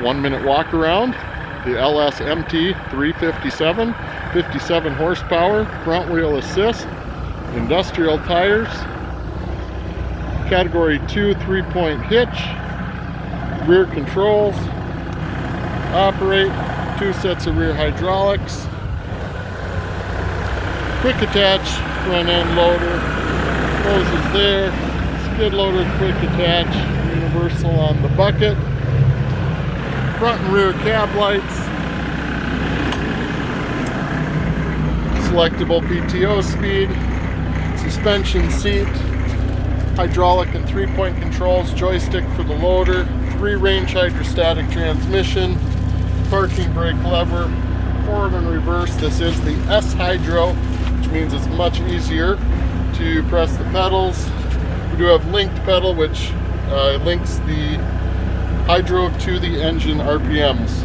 1-minute walk around. The LS MT357, 57 horsepower, front wheel assist, industrial tires, category 2 3-point hitch, rear controls, operate, 2 sets of rear hydraulics, quick attach front end loader, hoses there, skid loader quick attach, universal on the bucket, front and rear cab lights, selectable PTO speed, suspension seat, hydraulic and 3-point controls, joystick for the loader, 3-range hydrostatic transmission, parking brake lever, forward and reverse. This is the S Hydro, which means it's much easier to press the pedals. We do have linked pedal, which links the hydro to the engine RPMs.